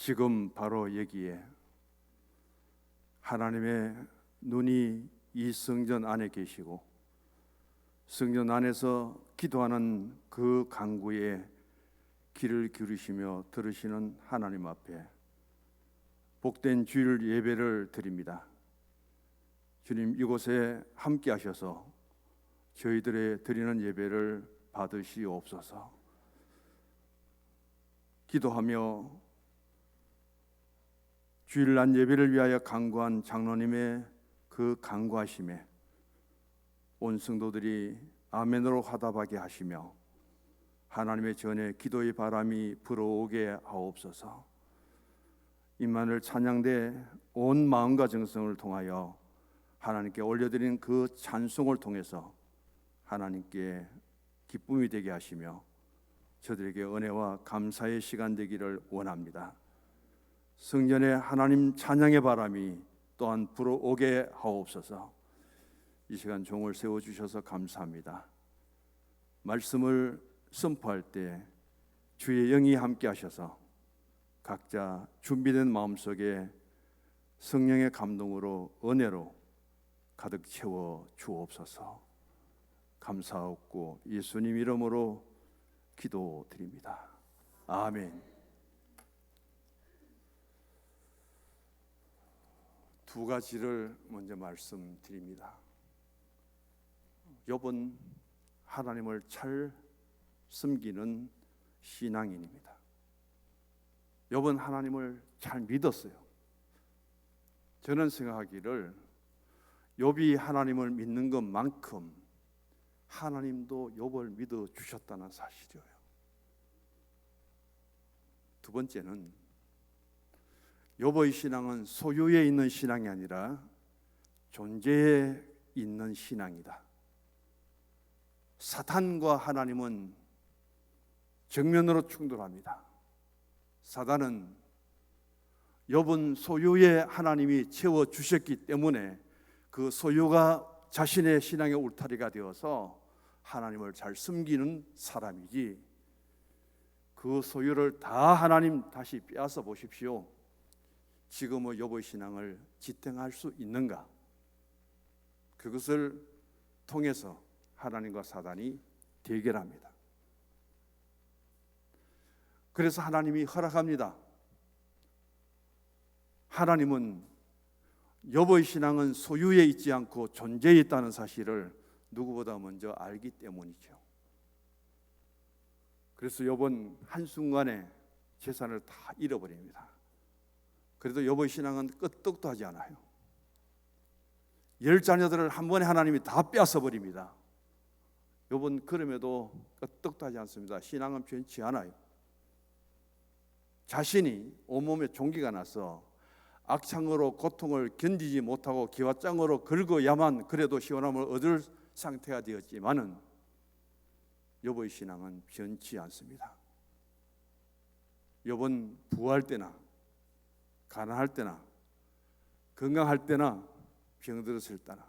지금 바로 여기에 하나님의 눈이 이 성전 안에 계시고 성전 안에서 기도하는 그 간구에 귀를 기울이시며 들으시는 하나님 앞에 복된 주일 예배를 드립니다. 주님, 이곳에 함께 하셔서 저희들의 드리는 예배를 받으시옵소서. 기도하며 주일날 예배를 위하여 간구한 장로님의 그 간구하심에 온 성도들이 아멘으로 화답하게 하시며 하나님의 전에 기도의 바람이 불어오게 하옵소서. 임마누엘 찬양대 온 마음과 정성을 통하여 하나님께 올려드린 그 찬송을 통해서 하나님께 기쁨이 되게 하시며 저들에게 은혜와 감사의 시간 되기를 원합니다. 성전에 하나님 찬양의 바람이 또한 불어오게 하옵소서. 이 시간 종을 세워주셔서 감사합니다. 말씀을 선포할 때 주의 영이 함께 하셔서 각자 준비된 마음속에 성령의 감동으로 은혜로 가득 채워 주옵소서. 감사하옵고 예수님 이름으로 기도드립니다. 아멘. 두 가지를 먼저 말씀드립니다. 욥은 하나님을 잘 섬기는 신앙인입니다. 욥은 하나님을 잘 믿었어요. 저는 생각하기를 욥이 하나님을 믿는 것만큼 하나님도 욥을 믿어 주셨다는 사실이에요. 두 번째는 욥의 신앙은 소유에 있는 신앙이 아니라 존재에 있는 신앙이다. 사탄과 하나님은 정면으로 충돌합니다. 사단은 욥은 소유에 하나님이 채워주셨기 때문에 그 소유가 자신의 신앙의 울타리가 되어서 하나님을 잘 섬기는 사람이지, 그 소유를 다 하나님 다시 빼앗아 보십시오. 지금의 욥의 신앙을 지탱할 수 있는가? 그것을 통해서 하나님과 사단이 대결합니다. 그래서 하나님이 허락합니다. 하나님은 욥의 신앙은 소유에 있지 않고 존재에 있다는 사실을 누구보다 먼저 알기 때문이죠. 그래서 욥은 한순간에 재산을 다 잃어버립니다. 그래도 욥의 신앙은 끄떡도 하지 않아요. 10자녀들을 한 번에 하나님이 다 빼앗아버립니다. 욥은 그럼에도 끄떡도 하지 않습니다. 신앙은 변치 않아요. 자신이 온몸에 종기가 나서 악창으로 고통을 견디지 못하고 기와장으로 긁어야만 그래도 시원함을 얻을 상태가 되었지만은 욥의 신앙은 변치 않습니다. 욥은 부할 때나 가난할 때나 건강할 때나 병들었을 때나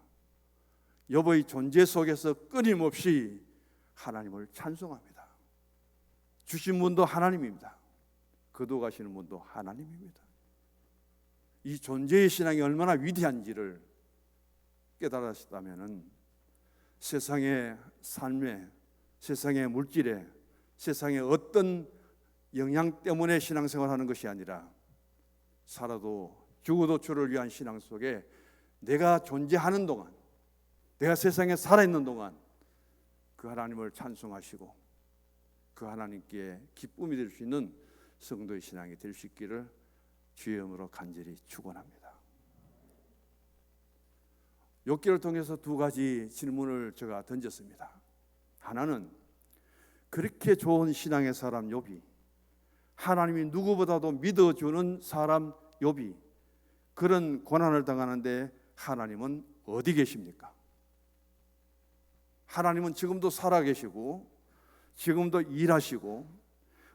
욥의 존재 속에서 끊임없이 하나님을 찬송합니다. 주신 분도 하나님입니다. 거둬가시는 분도 하나님입니다. 이 존재의 신앙이 얼마나 위대한지를 깨달았다면 세상의 삶에, 세상의 물질에, 세상의 어떤 영향 때문에 신앙생활하는 것이 아니라 살아도 죽어도 주를 위한 신앙 속에 내가 존재하는 동안, 내가 세상에 살아있는 동안 그 하나님을 찬송하시고 그 하나님께 기쁨이 될 수 있는 성도의 신앙이 될 수 있기를 주의 이름으로 간절히 축원합니다. 욥기를 통해서 두 가지 질문을 제가 던졌습니다. 하나는 그렇게 좋은 신앙의 사람 욥이, 하나님이 누구보다도 믿어주는 사람 욥이 그런 고난을 당하는데 하나님은 어디 계십니까? 하나님은 지금도 살아계시고 지금도 일하시고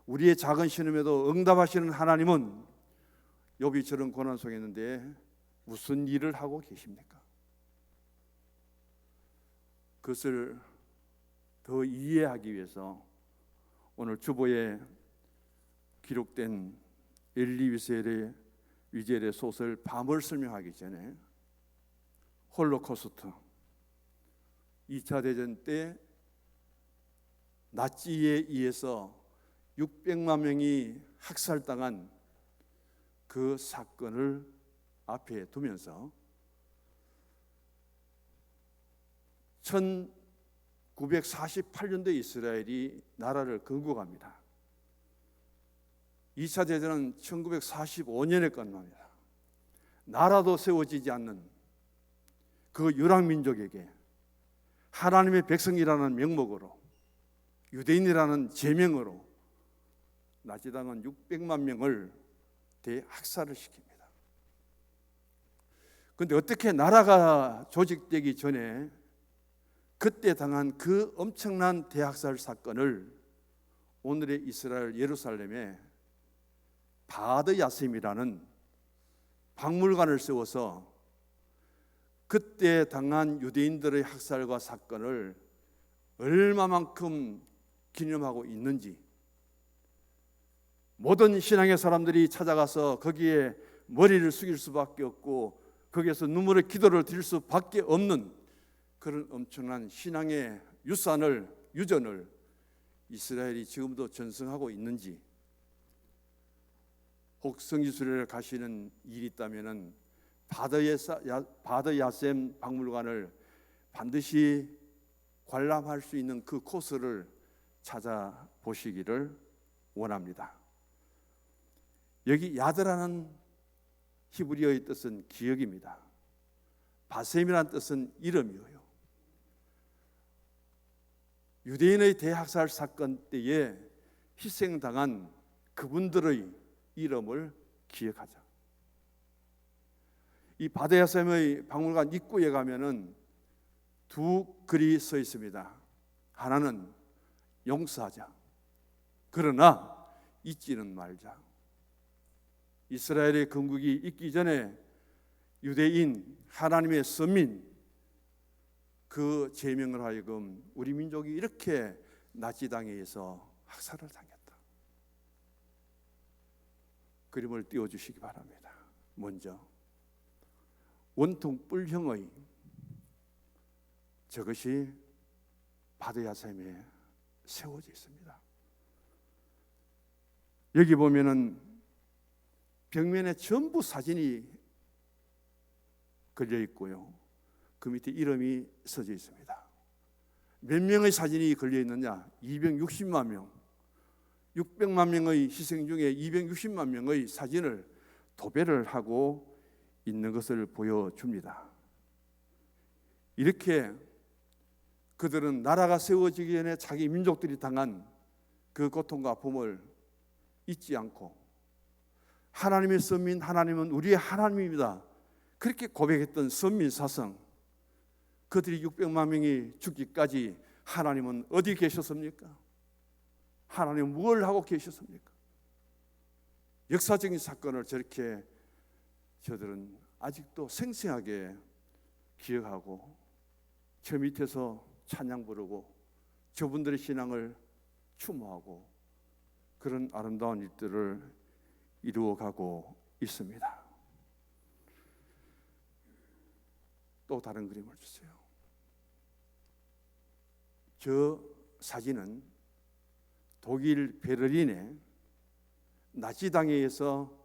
우리의 작은 신음에도 응답하시는 하나님은 욥이 저런 고난 속에 있는데 무슨 일을 하고 계십니까? 그것을 더 이해하기 위해서 오늘 주보에 기록된 엘리 위젤의 소설 밤을 설명하기 전에 홀로코스트 2차 대전 때 나치에 의해서 600만 명이 학살당한 그 사건을 앞에 두면서 1948년도에 이스라엘이 나라를 건국합니다. 2차 대전은 1945년에 끝납니다. 나라도 세워지지 않는 그 유랑민족에게 하나님의 백성이라는 명목으로, 유대인이라는 제명으로 나치당은 600만 명을 대학살을 시킵니다. 그런데 어떻게 나라가 조직되기 전에 그때 당한 그 엄청난 대학살 사건을 오늘의 이스라엘 예루살렘에 바드 야셈이라는 박물관을 세워서 그때 당한 유대인들의 학살과 사건을 얼마만큼 기념하고 있는지, 모든 신앙의 사람들이 찾아가서 거기에 머리를 숙일 수밖에 없고 거기에서 눈물의 기도를 드릴 수밖에 없는 그런 엄청난 신앙의 유전을 이스라엘이 지금도 전승하고 있는지, 혹 성지순례를 가시는 일이 있다면 바드 야셈 박물관을 반드시 관람할 수 있는 그 코스를 찾아보시기를 원합니다. 여기 야드라는 히브리어의 뜻은 기억입니다. 바셈이라는 뜻은 이름이에요. 유대인의 대학살 사건 때에 희생당한 그분들의 이름을 기억하자. 이 바드 야셈의 박물관 입구에 가면은 두 글이 써 있습니다. 하나는 용서하자, 그러나 잊지는 말자. 이스라엘의 건국이 있기 전에 유대인, 하나님의 선민, 그 제명을 하여금 우리 민족이 이렇게 나치당에 의해서 학살을 당했다. 그림을 띄워주시기 바랍니다. 먼저 원통 뿔형의 저것이 바드 야셈에 세워져 있습니다. 여기 보면은 벽면에 전부 사진이 걸려 있고요, 그 밑에 이름이 써져 있습니다. 몇 명의 사진이 걸려 있느냐? 260만 명, 600만 명의 희생 중에 260만 명의 사진을 도배를 하고 있는 것을 보여줍니다. 이렇게 그들은 나라가 세워지기 전에 자기 민족들이 당한 그 고통과 아픔을 잊지 않고, 하나님의 선민, 하나님은 우리의 하나님입니다, 그렇게 고백했던 선민 사성, 그들이 600만 명이 죽기까지 하나님은 어디 계셨습니까? 하나님은 뭘 하고 계셨습니까? 역사적인 사건을 저렇게 저들은 아직도 생생하게 기억하고 저 밑에서 찬양 부르고 저분들의 신앙을 추모하고 그런 아름다운 일들을 이루어가고 있습니다. 또 다른 그림을 주세요. 저 사진은 독일 베를린에 나치당에 의해서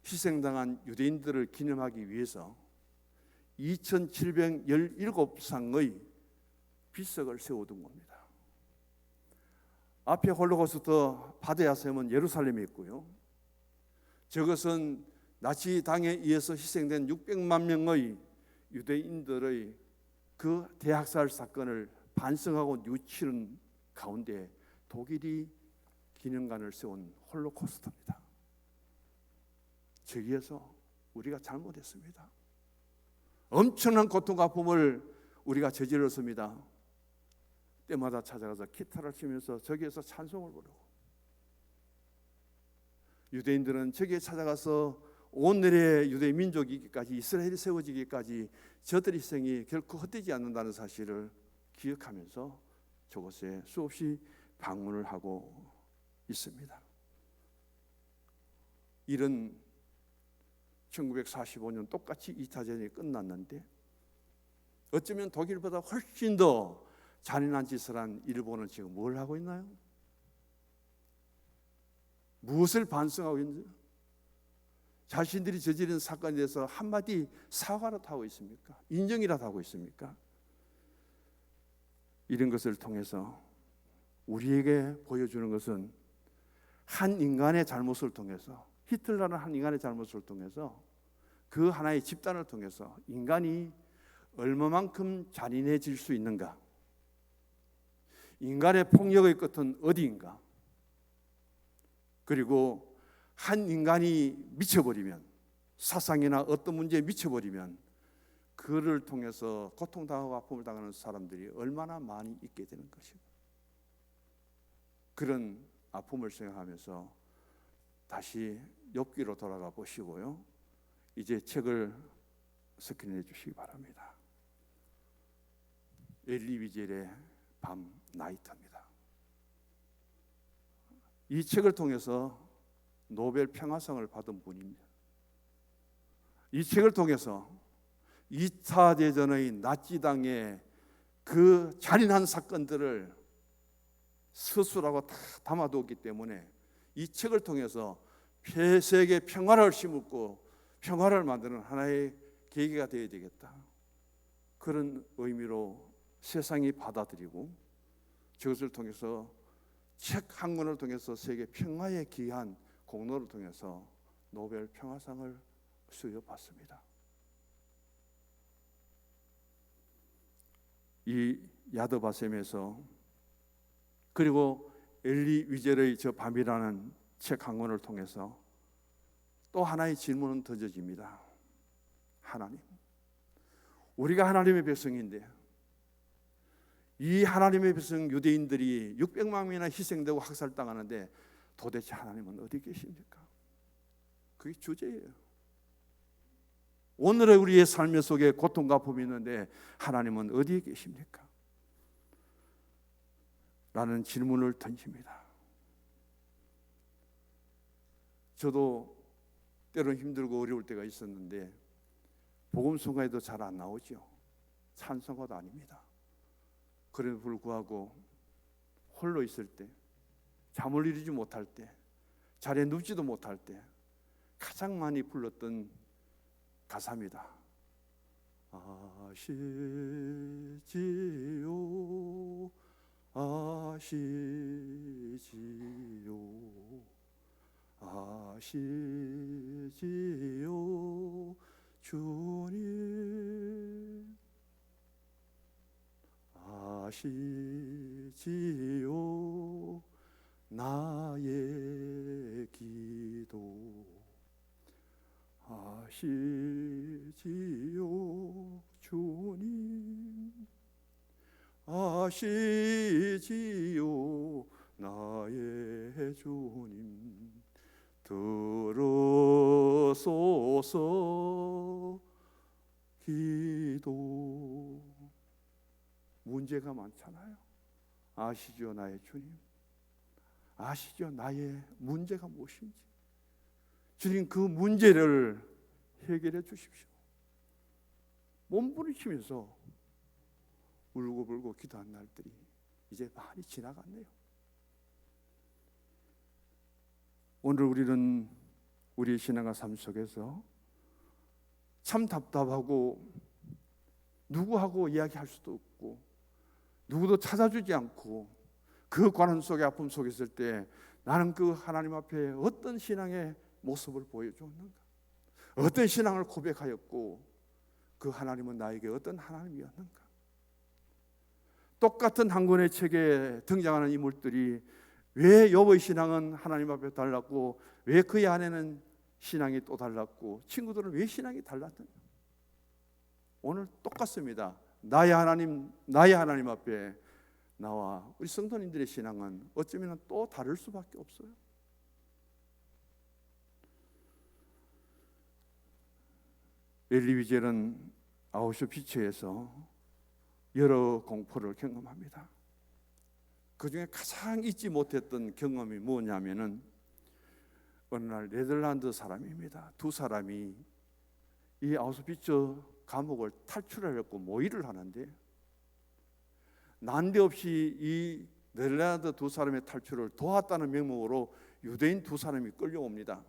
희생당한 유대인들을 기념하기 위해서 2717쌍의 비석을 세워둔 겁니다. 앞에 홀로코스트 바드 야셈은 예루살렘에 있고요, 저것은 나치당에 의해서 희생된 600만 명의 유대인들의 그 대학살 사건을 반성하고 뉘우치는 가운데 독일이 기념관을 세운 홀로코스트입니다. 저기에서 우리가 잘못했습니다. 엄청난 고통과 아픔을 우리가 저질렀습니다. 때마다 찾아가서 기타를 치면서 저기에서 찬송을 부르고, 유대인들은 저기에 찾아가서 오늘의 유대 민족이기까지, 이스라엘이 세워지기까지 저들의 희생이 결코 헛되지 않는다는 사실을 기억하면서 저곳에 수없이 방문을 하고 있습니다. 일은 1945년 똑같이 2차 대전이 끝났는데 어쩌면 독일보다 훨씬 더 잔인한 짓을 한 일본은 지금 뭘 하고 있나요? 무엇을 반성하고 있는지, 자신들이 저지른 사건에 대해서 한마디 사과라도 하고 있습니까? 인정이라도 하고 있습니까? 이런 것을 통해서 우리에게 보여주는 것은 한 인간의 잘못을 통해서, 히틀러는 한 인간의 잘못을 통해서, 그 하나의 집단을 통해서 인간이 얼마만큼 잔인해질 수 있는가, 인간의 폭력의 끝은 어디인가, 그리고 한 인간이 미쳐버리면, 사상이나 어떤 문제에 미쳐버리면 그를 통해서 고통당하고 아픔을 당하는 사람들이 얼마나 많이 있게 되는 것입니다. 그런 아픔을 생각하면서 다시 욥기로 돌아가 보시고요, 이제 책을 스크린해 주시기 바랍니다. 엘리 위젤의 밤 나이트입니다. 이 책을 통해서 노벨 평화상을 받은 분입니다. 이 책을 통해서 2차 대전의 나치당의 그 잔인한 사건들을 서술하고 다 담아두었기 때문에 이 책을 통해서 세계 평화를 심고 평화를 만드는 하나의 계기가 되어야 되겠다, 그런 의미로 세상이 받아들이고 저것을 통해서 책 한 권을 통해서 세계 평화에 기여한 공로를 통해서 노벨 평화상을 수여받습니다. 이 야드바셈에서, 그리고 엘리 위젤의 저 밤이라는 책 한 권을 통해서 또 하나의 질문은 던져집니다. 하나님, 우리가 하나님의 백성인데 이 하나님의 백성 유대인들이 600만 명이나 희생되고 학살당하는데 도대체 하나님은 어디 계십니까? 그게 주제예요. 오늘의 우리의 삶 속에 고통과 아픔이 있는데 하나님은 어디에 계십니까? 라는 질문을 던집니다. 저도 때로는 힘들고 어려울 때가 있었는데 복음성가에도 잘 안 나오죠. 찬송가도 아닙니다. 그럼에도 불구하고 홀로 있을 때, 잠을 이루지 못할 때, 자리에 눕지도 못할 때 가장 많이 불렀던 가사입니다. 아시지요, 아시지요, 아시지요, 주님, 아시지요, 나의 기도, 아시지요, 주님, 아시지요, 나의 주님, 들으소서 기도. 문제가 많잖아요. 아시죠, 나의 주님? 아시죠, 나의 문제가 무엇인지? 주님, 그 문제를 해결해 주십시오. 몸부림치면서 울고불고 기도한 날들이 이제 많이 지나갔네요. 오늘 우리는 우리의 신앙과 삶 속에서 참 답답하고 누구하고 이야기할 수도 없고 누구도 찾아주지 않고 그 고난 속에 아픔 속에 있을 때 나는 그 하나님 앞에 어떤 신앙의 모습을 보여줬는가, 어떤 신앙을 고백하였고 그 하나님은 나에게 어떤 하나님이었는가. 똑같은 한 권의 책에 등장하는 인물들이 왜 욥의 신앙은 하나님 앞에 달랐고 왜 그의 아내는 신앙이 또 달랐고 친구들은 왜 신앙이 달랐느냐. 오늘 똑같습니다. 나의 하나님 앞에 나와 우리 성도님들의 신앙은 어쩌면 또 다를 수밖에 없어요. 엘리 위젤은 아우슈비츠에서 여러 공포를 경험합니다. 그 중에 가장 잊지 못했던 경험이 뭐냐면은 어느 날 네덜란드 사람입니다. 두 사람이 이 아우슈비츠 감옥을 탈출하려고 모의를 하는데 난데없이 이 네덜란드 두 사람의 탈출을 도왔다는 명목으로 유대인 두 사람이 끌려옵니다.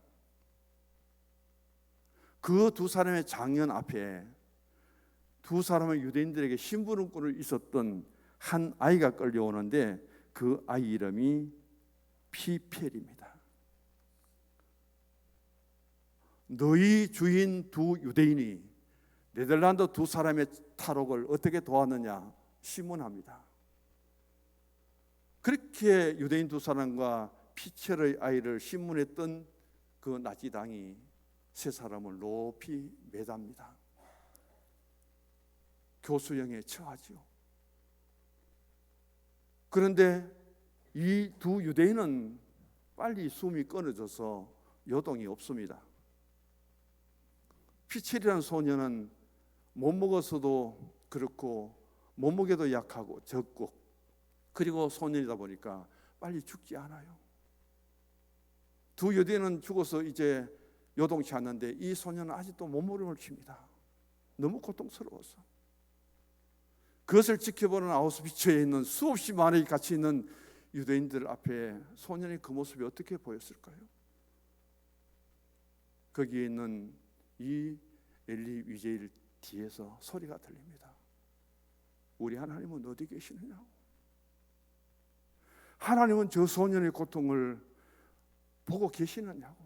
그 두 사람의 장년 앞에 두 사람의 유대인들에게 심부름꾼을 있었던 한 아이가 끌려오는데 그 아이 이름이 피펠입니다. 너희 주인 두 유대인이 네덜란드 두 사람의 탈옥을 어떻게 도왔느냐 심문합니다. 그렇게 유대인 두 사람과 피첼의 아이를 심문했던 그 나치당이 세 사람을 높이 매답니다. 교수형에 처하지요. 그런데 이 두 유대인은 빨리 숨이 끊어져서 요동이 없습니다. 피첼이라는 소녀는 못 먹어서도 그렇고 몸무게도 약하고 적고 그리고 소년이다 보니까 빨리 죽지 않아요. 두 유대인은 죽어서 이제 요동치 않는데 이 소년은 아직도 몸부림을 칩니다. 너무 고통스러워서. 그것을 지켜보는 아우슈비츠에 있는 수없이 많이 같이 있는 유대인들 앞에 소년의 그 모습이 어떻게 보였을까요? 거기에 있는 이 엘리 위제일 뒤에서 소리가 들립니다. 우리 하나님은 어디 계시느냐고. 하나님은 저 소년의 고통을 보고 계시느냐고.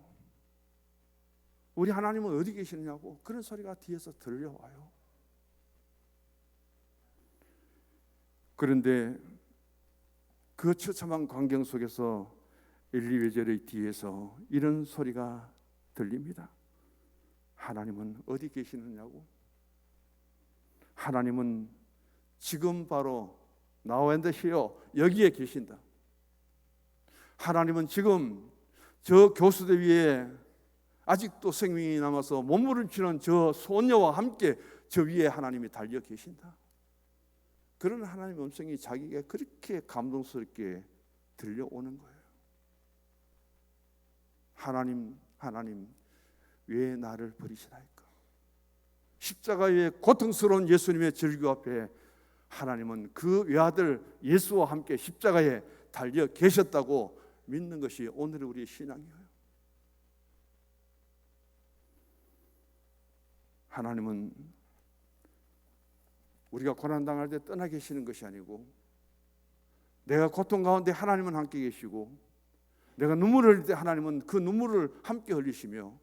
우리 하나님은 어디 계시느냐고. 그런 소리가 뒤에서 들려와요. 그런데 그 처참한 광경 속에서 엘리 위제일의 뒤에서 이런 소리가 들립니다. 하나님은 어디 계시느냐고. 하나님은 지금 바로 now and here 여기에 계신다. 하나님은 지금 저 교수대 위에 아직도 생명이 남아서 몸부림치는 저 소녀와 함께 저 위에 하나님이 달려 계신다. 그런 하나님의 음성이 자기가 그렇게 감동스럽게 들려오는 거예요. 하나님 왜 나를 버리시나이까? 십자가의 고통스러운 예수님의 절규 앞에 하나님은 그 외아들 예수와 함께 십자가에 달려 계셨다고 믿는 것이 오늘의 우리의 신앙이에요. 하나님은 우리가 고난당할 때 떠나 계시는 것이 아니고 내가 고통 가운데 하나님은 함께 계시고 내가 눈물을 흘릴 때 하나님은 그 눈물을 함께 흘리시며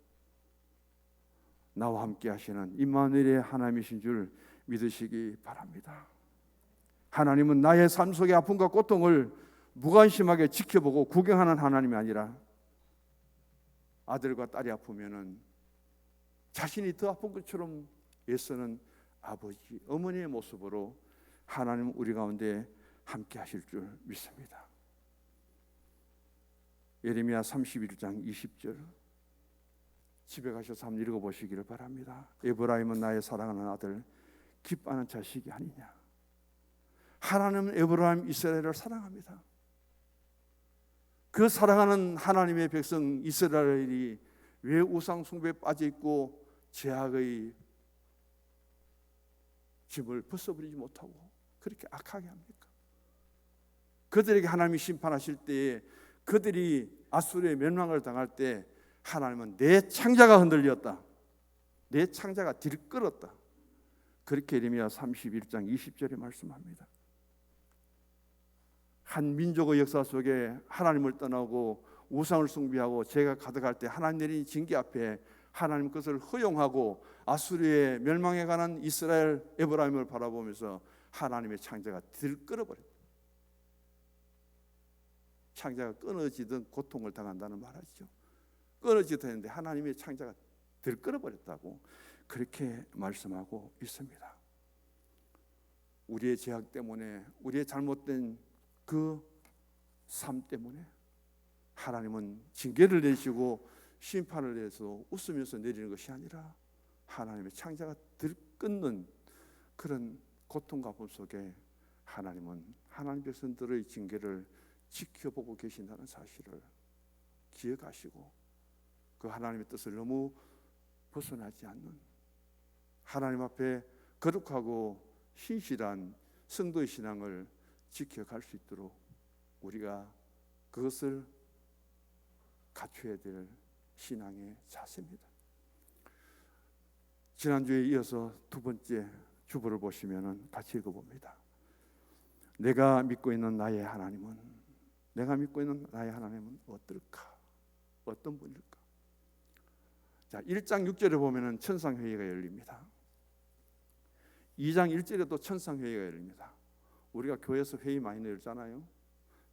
나와 함께 하시는 임마누엘의 하나님이신 줄 믿으시기 바랍니다. 하나님은 나의 삶 속의 아픔과 고통을 무관심하게 지켜보고 구경하는 하나님이 아니라 아들과 딸이 아프면은 자신이 더 아픈 것처럼 애쓰는 아버지, 어머니의 모습으로 하나님은 우리 가운데 함께 하실 줄 믿습니다. 예레미야 31장 20절 집에 가셔서 한번 읽어보시기를 바랍니다. 에브라임은 나의 사랑하는 아들, 기뻐하는 자식이 아니냐. 하나님은 에브라임 이스라엘을 사랑합니다. 그 사랑하는 하나님의 백성 이스라엘이 왜 우상 숭배에 빠져 있고 죄악의 짐을 벗어버리지 못하고 그렇게 악하게 합니까? 그들에게 하나님이 심판하실 때에 그들이 아수르의 멸망을 당할 때 하나님은 내 창자가 흔들렸다. 내 창자가 들끓었다. 그렇게 예레미야 31장 20절에 말씀합니다. 한 민족의 역사 속에 하나님을 떠나고 우상을 숭배하고 죄가 가득할 때 하나님 내린 징계 앞에 하나님 그것을 허용하고 아수르의 멸망에 관한 이스라엘 에브라임을 바라보면서 하나님의 창자가 들끓어버렸다. 창자가 끊어지던 고통을 당한다는 말이죠. 끊어지던데 하나님의 창자가 들끓어버렸다고 그렇게 말씀하고 있습니다. 우리의 죄악 때문에, 우리의 잘못된 그 삶 때문에 하나님은 징계를 내시고 심판을 내서 웃으면서 내리는 것이 아니라 하나님의 창자가 들끓는 그런 고통과 아픔 속에 하나님은 하나님 백성들의 징계를 지켜보고 계신다는 사실을 기억하시고 그 하나님의 뜻을 너무 벗어나지 않는 하나님 앞에 거룩하고 신실한 성도의 신앙을 지켜갈 수 있도록 우리가 그것을 갖춰야 될 신앙의 자세입니다. 지난주에 이어서 두 번째 주보를 보시면 같이 읽어봅니다. 내가 믿고 있는 나의 하나님은 어떨까? 어떤 분일까? 자, 1장 6절에 보면은 천상회의가 열립니다. 2장 1절에도 천상회의가 열립니다. 우리가 교회에서 회의 많이 열잖아요.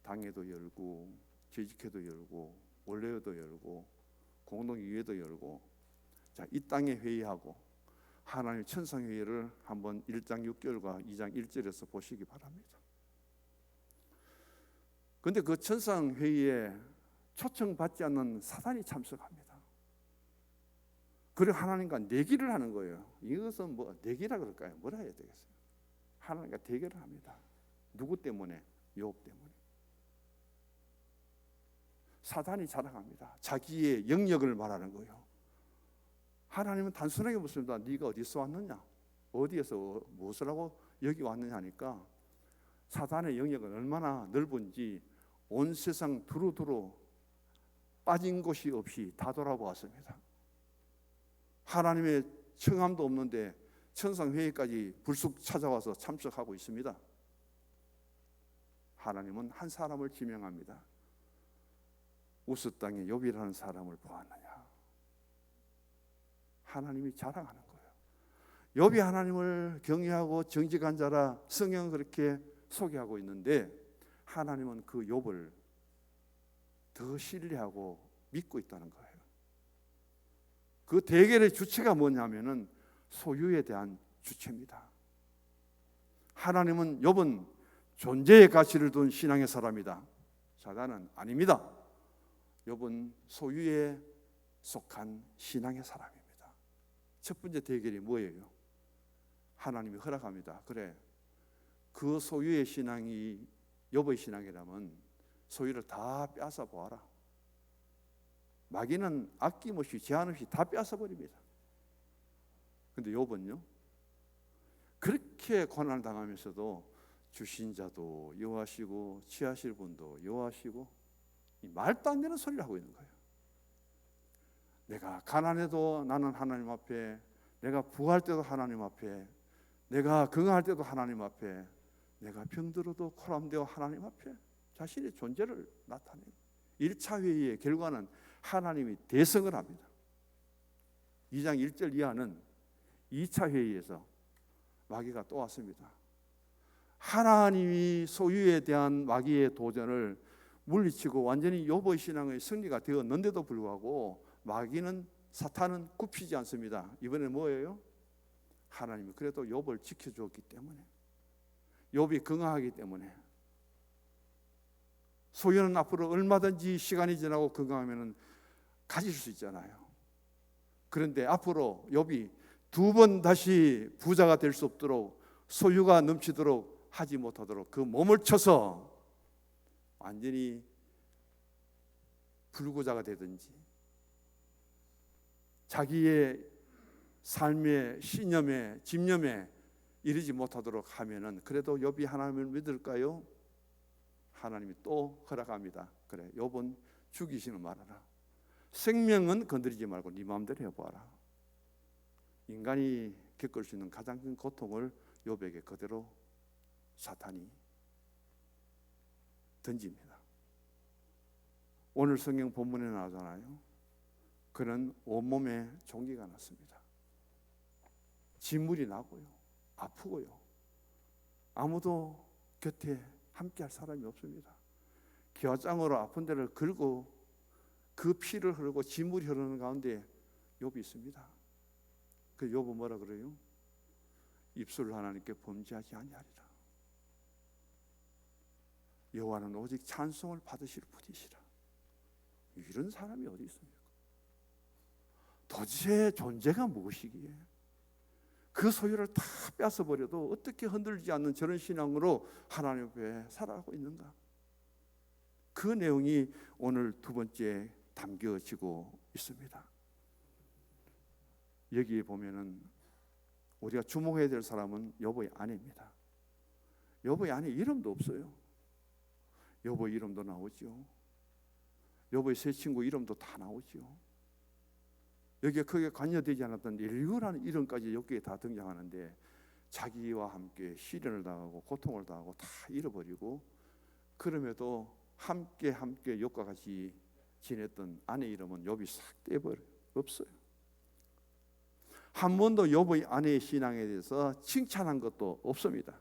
당회도 열고 재직회도 열고 원래회도 열고 공동의회도 열고. 자, 이 땅에 회의하고 하나님의 천상회의를 한번 1장 6절과 2장 1절에서 보시기 바랍니다. 그런데 그 천상회의에 초청받지 않는 사단이 참석합니다. 그리고 하나님과 내기를 하는 거예요. 이것은 뭐 내기라 그럴까요? 뭐라 해야 되겠어요? 하나님과 대결을 합니다. 누구 때문에? 욥 때문에. 사단이 자랑합니다. 자기의 영역을 말하는 거예요. 하나님은 단순하게 묻습니다. 네가 어디서 왔느냐? 어디에서 무엇을 하고 여기 왔느냐 하니까 사단의 영역은 얼마나 넓은지 온 세상 두루두루 빠진 곳이 없이 다 돌아보았습니다. 하나님의 청함도 없는데 천상회의까지 불쑥 찾아와서 참석하고 있습니다. 하나님은 한 사람을 지명합니다. 우스 땅에 욥이라는 사람을 보았느냐? 하나님이 자랑하는 거예요. 욥이 하나님을 경외하고 정직한 자라 성경은 그렇게 소개하고 있는데 하나님은 그 욥을 더 신뢰하고 믿고 있다는 거예요. 그 대결의 주체가 뭐냐면은 소유에 대한 주체입니다. 하나님은 욥은 존재의 가치를 둔 신앙의 사람이다. 사단은 아닙니다. 욥은 소유에 속한 신앙의 사람입니다. 첫 번째 대결이 뭐예요? 하나님이 허락합니다. 그래, 그 소유의 신앙이 욥의 신앙이라면 소유를 다 빼앗아 보아라. 마귀는 아낌없이 제한 없이 다 빼앗아 버립니다. 근데 욥은요, 그렇게 고난을 당하면서도 주신 자도 여호와시고 취하실 분도 여호와시고 말도 안 되는 소리를 하고 있는 거예요. 내가 가난해도 나는 하나님 앞에, 내가 부할 때도 하나님 앞에, 내가 건강할 때도 하나님 앞에, 내가 병들어도 코람되어 하나님 앞에 자신의 존재를 나타내고 1차 회의의 결과는 하나님이 대성을 합니다. 2장 1절 이하는 2차 회의에서 마귀가 또 왔습니다. 하나님이 소유에 대한 마귀의 도전을 물리치고 완전히 욥의 신앙의 승리가 되었는데도 불구하고 마귀는, 사탄은 굽히지 않습니다. 이번에 뭐예요? 하나님이 그래도 욥을 지켜주었기 때문에, 욥이 건강하기 때문에, 소유는 앞으로 얼마든지 시간이 지나고 건강하면 가질 수 있잖아요. 그런데 앞으로 욥이 두 번 다시 부자가 될 수 없도록, 소유가 넘치도록 하지 못하도록 그 몸을 쳐서 완전히 불구자가 되든지 자기의 삶의 신념에, 집념에 이르지 못하도록 하면은 그래도 욥이 하나님을 믿을까요? 하나님이 또 허락합니다. 그래, 욥은 죽이시는 말하라. 생명은 건드리지 말고 네 마음대로 해봐라. 인간이 겪을 수 있는 가장 큰 고통을 욥에게 그대로 사탄이 던집니다. 오늘 성경 본문에 나오잖아요. 그는 온몸에 종기가 났습니다. 진물이 나고요, 아프고요, 아무도 곁에 함께할 사람이 없습니다. 기와장으로 아픈 데를 긁고 그 피를 흐르고 진물이 흐르는 가운데 욥이 있습니다. 그 욥은 뭐라 그래요? 입술을 하나님께 범죄하지 아니하리라. 여호와는 오직 찬송을 받으실 분이시라. 이런 사람이 어디 있습니까? 도대체 존재가 무엇이기에 그 소유를 다 뺏어버려도 어떻게 흔들리지 않는 저런 신앙으로 하나님 앞에 살아가고 있는가? 그 내용이 오늘 두 번째 담겨지고 있습니다. 여기에 보면은 우리가 주목해야 될 사람은 욥의 아내입니다. 욥의 아내 이름도 없어요. 욥의 이름도 나오죠. 욥의 세 친구 이름도 다 나오죠. 여기에 크게 관여되지 않았던 엘리후라는 이름까지 여기에 다 등장하는데, 자기와 함께 시련을 당하고 고통을 당하고 다 잃어버리고, 그럼에도 함께 욥과 같이 지냈던 아내 이름은 욥이 싹 떼버려 없어요. 한 번도 욥의 아내의 신앙에 대해서 칭찬한 것도 없습니다.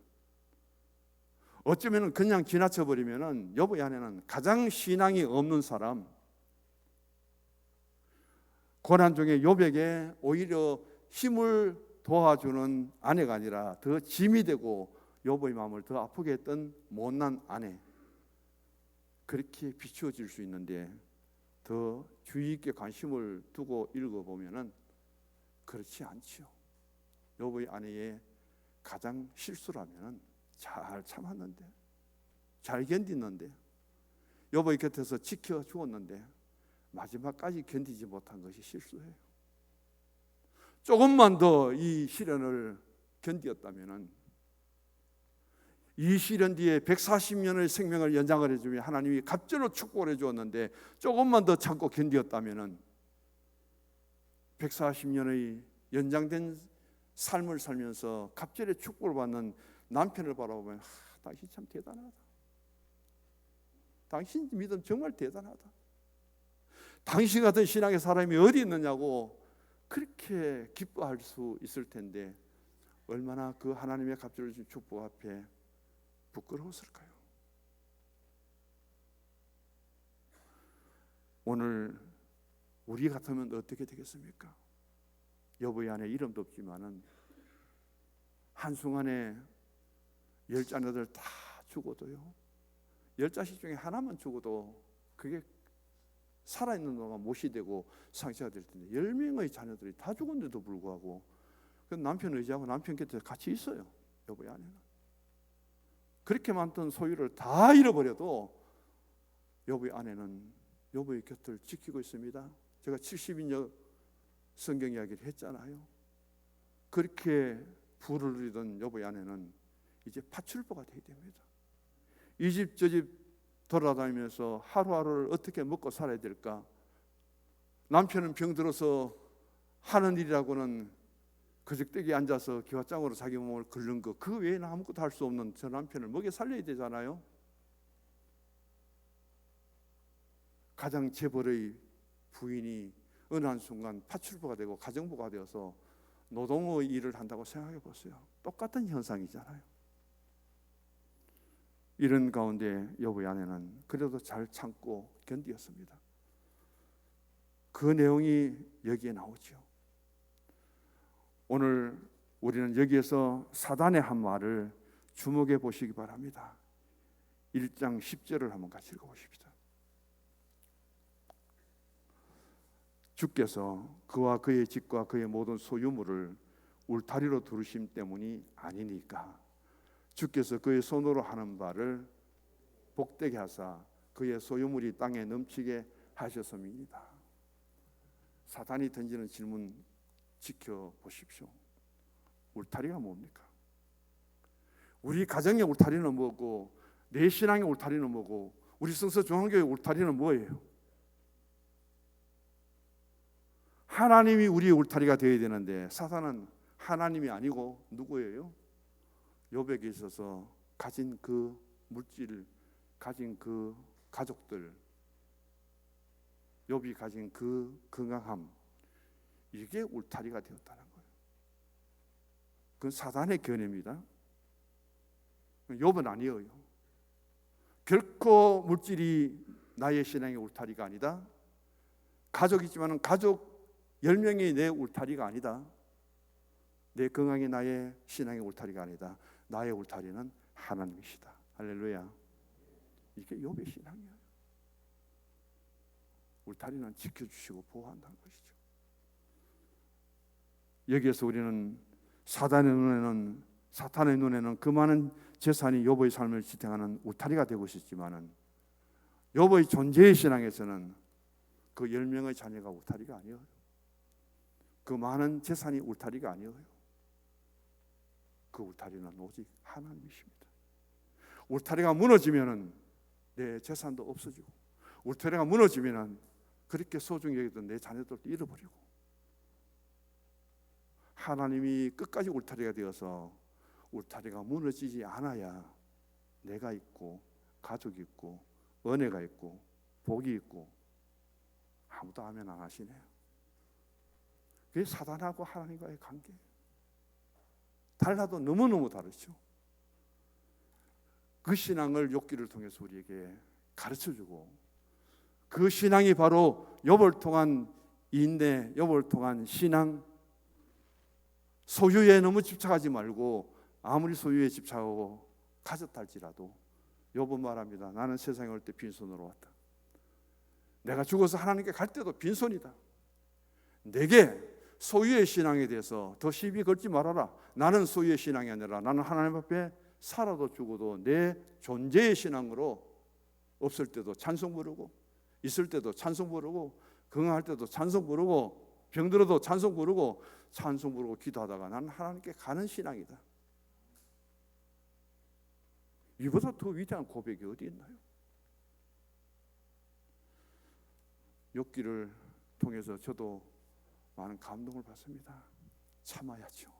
어쩌면 그냥 지나쳐 버리면은 욥의 아내는 가장 신앙이 없는 사람, 고난 중에 욥에게 오히려 힘을 도와주는 아내가 아니라 더 짐이 되고 욥의 마음을 더 아프게 했던 못난 아내, 그렇게 비추어질 수 있는데, 더 주의 있게 관심을 두고 읽어보면은 그렇지 않지요. 욥의 아내의 가장 실수라면은 잘 참았는데, 잘 견디는데, 욥의 곁에서 지켜주었는데 마지막까지 견디지 못한 것이 실수예요. 조금만 더 이 시련을 견디었다면은, 이 시련 뒤에 140년의 생명을 연장을 해주며 하나님이 갑절로 축복을 해주었는데, 조금만 더 참고 견디었다면은 140년의 연장된 삶을 살면서 갑절의 축복을 받는 남편을 바라보면, 당신 참 대단하다. 당신 믿음 정말 대단하다. 당신 같은 신앙의 사람이 어디 있느냐고 그렇게 기뻐할 수 있을 텐데, 얼마나 그 하나님의 갑절을 주신 축복 앞에 부끄러웠을까요? 오늘 우리 같으면 어떻게 되겠습니까? 욥의 아내 이름도 없지만은 한순간에 10자녀들 다 죽어도요, 10자식 중에 하나만 죽어도 그게 살아있는 동안 못이 되고 상처가 될 텐데, 10명의 자녀들이 다 죽었는데도 불구하고 남편 의지하고 남편 곁에 같이 있어요. 욥의 아내는 그렇게 많던 소유를 다 잃어버려도 욥의 아내는 욥의 곁을 지키고 있습니다. 제가 70인역 성경 이야기를 했잖아요. 그렇게 부를 누리던 욥의 아내는 이제 파출부가 되어야 됩니다. 이 집 저 집 돌아다니면서 하루하루를 어떻게 먹고 살아야 될까? 남편은 병들어서 하는 일이라고는 그저댁에 앉아서 기와장으로 자기 몸을 긁는 거, 그 외에는 아무것도 할 수 없는 저 남편을 먹여 살려야 되잖아요. 가장 재벌의 부인이 어느 한순간 파출부가 되고 가정부가 되어서 노동의 일을 한다고 생각해 보세요. 똑같은 현상이잖아요. 이런 가운데 욥의 아내는 그래도 잘 참고 견디었습니다. 그 내용이 여기에 나오죠. 오늘 우리는 여기에서 사단의 한 말을 주목해 보시기 바랍니다. 1장 10절을 한번 같이 읽어보십시다. 주께서 그와 그의 집과 그의 모든 소유물을 울타리로 두르심 때문이 아니니까 주께서 그의 손으로 하는 바를 복되게 하사 그의 소유물이 땅에 넘치게 하셨음이니이다. 사단이 던지는 질문 지켜보십시오. 울타리가 뭡니까? 우리 가정의 울타리는 뭐고, 내 신앙의 울타리는 뭐고, 우리 성서 중앙교회 울타리는 뭐예요? 하나님이 우리의 울타리가 되어야 되는데, 사단은 하나님이 아니고 누구예요? 욥에게 있어서 가진 그 물질, 가진 그 가족들, 욥이 가진 그 건강함, 이게 울타리가 되었다는 거예요. 그건 사단의 견해입니다. 욥은 아니에요. 결코 물질이 나의 신앙의 울타리가 아니다. 가족이 있지만 가족 10명이 내 울타리가 아니다. 내 건강이 나의 신앙의 울타리가 아니다. 나의 울타리는 하나님이시다. 할렐루야. 이게 욥의 신앙이에요. 울타리는 지켜주시고 보호한다는 것이죠. 여기에서 우리는 사탄의 눈에는 그 많은 재산이 욥의 삶을 지탱하는 울타리가 되고 있었지만은, 욥의 존재의 신앙에서는 그 그 10명의 자녀가 울타리가 아니에요. 그 많은 재산이 울타리가 아니에요. 그 울타리는 오직 하나님이십니다. 울타리가 무너지면은 내 재산도 없어지고, 울타리가 무너지면은 그렇게 소중히 여기던 내 자녀들도 잃어버리고, 하나님이 끝까지 울타리가 되어서 울타리가 무너지지 않아야 내가 있고 가족이 있고 은혜가 있고 복이 있고. 아무도 아멘 안 하시네요. 그게 사단하고 하나님과의 관계. 달라도 너무너무 다르죠. 그 신앙을 욥기를 통해서 우리에게 가르쳐주고, 그 신앙이 바로 욥을 통한 인내, 욥을 통한 신앙. 소유에 너무 집착하지 말고, 아무리 소유에 집착하고 가졌다 할지라도 욥은 말합니다. 나는 세상에 올 때 빈손으로 왔다. 내가 죽어서 하나님께 갈 때도 빈손이다. 내게 소유의 신앙에 대해서 더 시비 걸지 말아라. 나는 소유의 신앙이 아니라 나는 하나님 앞에 살아도 죽어도 내 존재의 신앙으로 없을 때도 찬송 부르고, 있을 때도 찬송 부르고, 건강할 때도 찬송 부르고, 병들어도 찬송 부르고, 찬송 부르고 기도하다가 나는 하나님께 가는 신앙이다. 이보다 더 위대한 고백이 어디 있나요? 욥기를 통해서 저도 많은 감동을 받습니다. 참아야죠.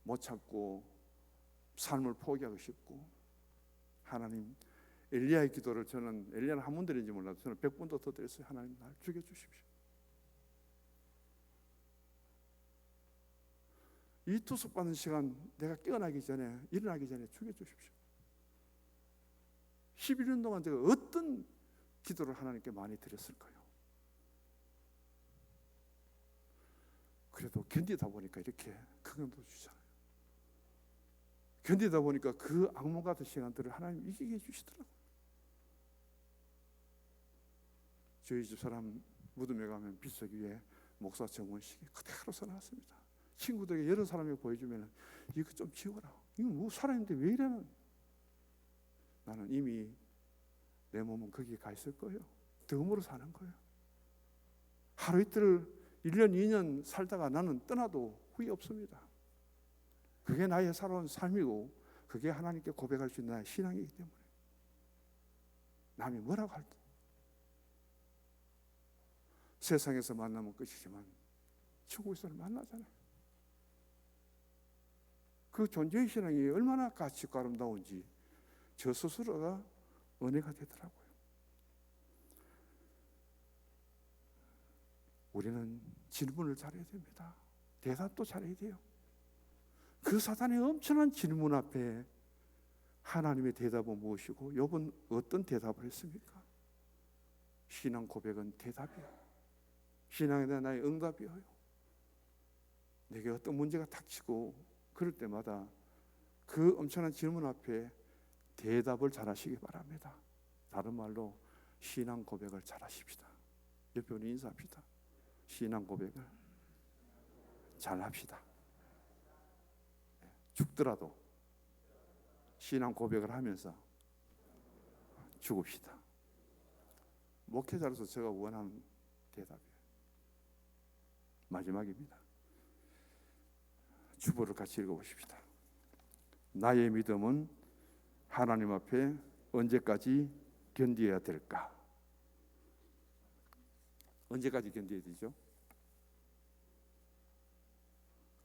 못 참고 삶을 포기하고 싶고, 하나님, 엘리야의 기도를 저는, 엘리야는 한 번 드린지 몰라도 저는 100번도 더 드렸어요. 하나님, 날 죽여주십시오. 이 투숙받는 시간 내가 깨어나기 전에, 일어나기 전에 죽여주십시오. 11년 동안 제가 어떤 기도를 하나님께 많이 드렸을까요? 그래도 견디다 보니까 이렇게 긍휼도 주잖아요. 견디다 보니까 그 악몽 같은 시간들을 하나님 이기게 해주시더라고요. 저희 집 사람 무덤에 가면 빗석 위에 목사 정원식이 그대로 써놨습니다. 친구들에게 여러 사람이 보여주면 이거 좀 지워라. 이거 뭐 살아있는데 왜 이래는? 나는 이미 내 몸은 거기에 가 있을 거예요. 덤으로 사는 거예요. 하루 이틀 1년 2년 살다가 나는 떠나도 후회 없습니다. 그게 나의 살아온 삶이고, 그게 하나님께 고백할 수 있는 나의 신앙이기 때문에. 남이 뭐라고 할 때 세상에서 만나면 끝이지만 천국에서는 만나잖아요. 그 존재의 신앙이 얼마나 가치있고 아름다운지 저 스스로가 은혜가 되더라고요. 우리는 질문을 잘해야 됩니다. 대답도 잘해야 돼요. 그 사단의 엄청난 질문 앞에 하나님의 대답은 무엇이고, 욥은 어떤 대답을 했습니까? 신앙 고백은 대답이에요. 신앙에 대한 나의 응답이에요. 내게 어떤 문제가 닥치고 그럴 때마다 그 엄청난 질문 앞에 대답을 잘하시기 바랍니다. 다른 말로 신앙 고백을 잘하십시다. 옆에 분이 인사합시다. 신앙 고백을 잘합시다. 죽더라도 신앙 고백을 하면서 죽읍시다. 목회자로서 제가 원하는 대답이에요. 마지막입니다. 주보를 같이 읽어보십시다. 나의 믿음은 하나님 앞에 언제까지 견디어야 될까? 언제까지 견뎌야 되죠?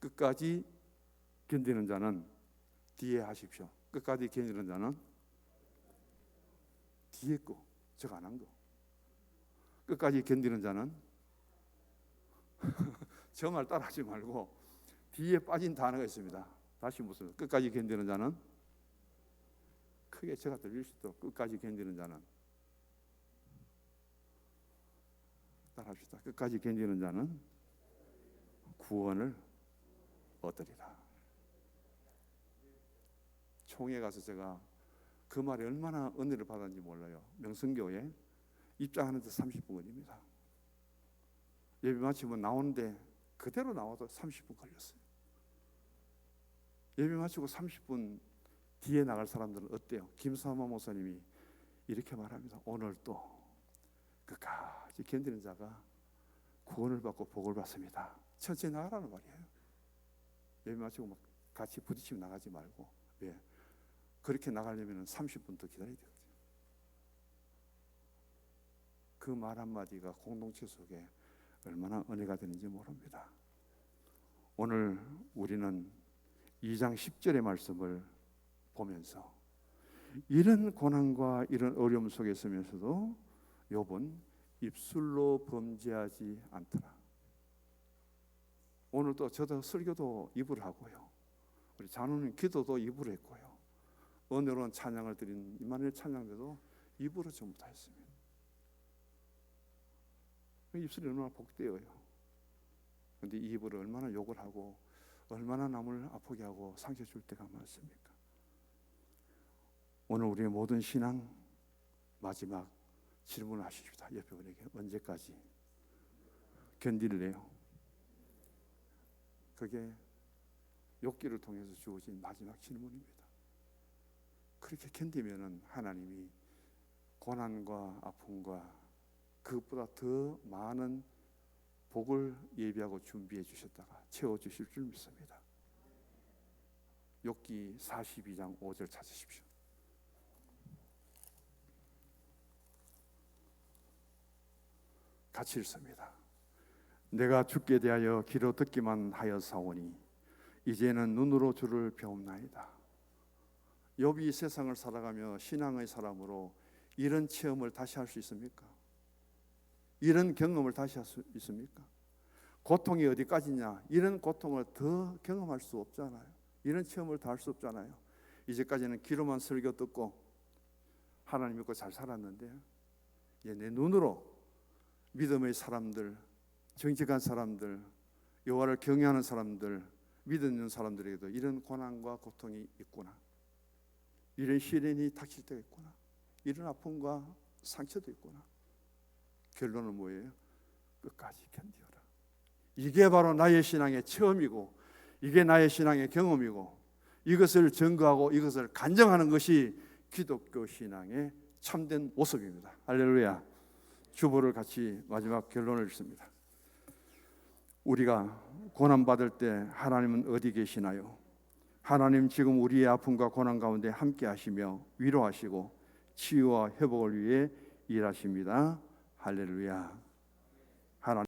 끝까지 견디는 자는 뒤에 하십시오. 끝까지 견디는 자는 뒤에 거, 제가 안 한 거. 끝까지 견디는 자는 저 말 따라하지 말고 뒤에 빠진 단어가 있습니다. 다시 무슨 끝까지 견디는 자는, 크게 제가 들릴 수 있도록, 끝까지 견디는 자는, 따라합시다. 끝까지 견디는 자는 구원을 얻으리라. 총회 가서 제가 그 말에 얼마나 은혜를 받았는지 몰라요. 명성교회 입장하는데 30분 걸립니다. 예배 마치면 나오는데 그대로 나와도 30분 걸렸어요. 예배 마치고 30분 뒤에 나갈 사람들은 어때요? 김사마 목사님이 이렇게 말합니다. 오늘 또 끝까지 끝까지 견디는 자가 구원을 받고 복을 받습니다. 천천히 나가라는 말이에요. 예배 마치고 막 같이 부딪히고 나가지 말고. 왜? 그렇게 나가려면 30분 더 기다려야 되거든요. 그 말 한마디가 공동체 속에 얼마나 은혜가 되는지 모릅니다. 오늘 우리는 2장 10절의 말씀을 보면서 이런 고난과 이런 어려움 속에 있으면서도 욥은 입술로 범죄하지 않더라. 오늘 또 저도 설교도 입으로 하고요. 우리 장로님 기도도 입으로 했고요. 은혜로운 찬양을 드린 이만희 찬양대도 입으로 전부 다 했습니다. 입술이 얼마나 복되어요. 그런데 이 입으로 얼마나 욕을 하고 얼마나 남을 아프게 하고 상처 줄 때가 많습니까? 오늘 우리의 모든 신앙 마지막 질문을 하십시다. 옆에 분에게 언제까지 견딜래요? 그게 욥기를 통해서 주어진 마지막 질문입니다. 그렇게 견디면은 하나님이 고난과 아픔과 그것보다 더 많은 복을 예비하고 준비해 주셨다가 채워주실 줄 믿습니다. 욥기 42장 5절 찾으십시오. 같이 읽습니다. 내가 주께 대하여 귀로 듣기만 하였사오니 이제는 눈으로 주를 배움나이다. 욥이 세상을 살아가며 신앙의 사람으로 이런 체험을 다시 할 수 있습니까? 이런 경험을 다시 할 수 있습니까? 고통이 어디까지냐? 이런 고통을 더 경험할 수 없잖아요. 이런 체험을 더 할 수 없잖아요. 이제까지는 귀로만 설교 듣고 하나님 믿고 잘 살았는데 이제 내 눈으로 믿음의 사람들, 정직한 사람들, 여호와를 경외하는 사람들, 믿는 사람들에게도 이런 고난과 고통이 있구나. 이런 시련이 닥칠 때가 있구나. 이런 아픔과 상처도 있구나. 결론은 뭐예요? 끝까지 견디어라. 이게 바로 나의 신앙의 체험이고 이게 나의 신앙의 경험이고 이것을 증거하고 이것을 간증하는 것이 기독교 신앙의 참된 모습입니다. 할렐루야. 주보를 같이 마지막 결론을 읽습니다. 우리가 고난받을 때 하나님은 어디 계시나요? 하나님 지금 우리의 아픔과 고난 가운데 함께 하시며 위로하시고 치유와 회복을 위해 일하십니다. 할렐루야. 하나님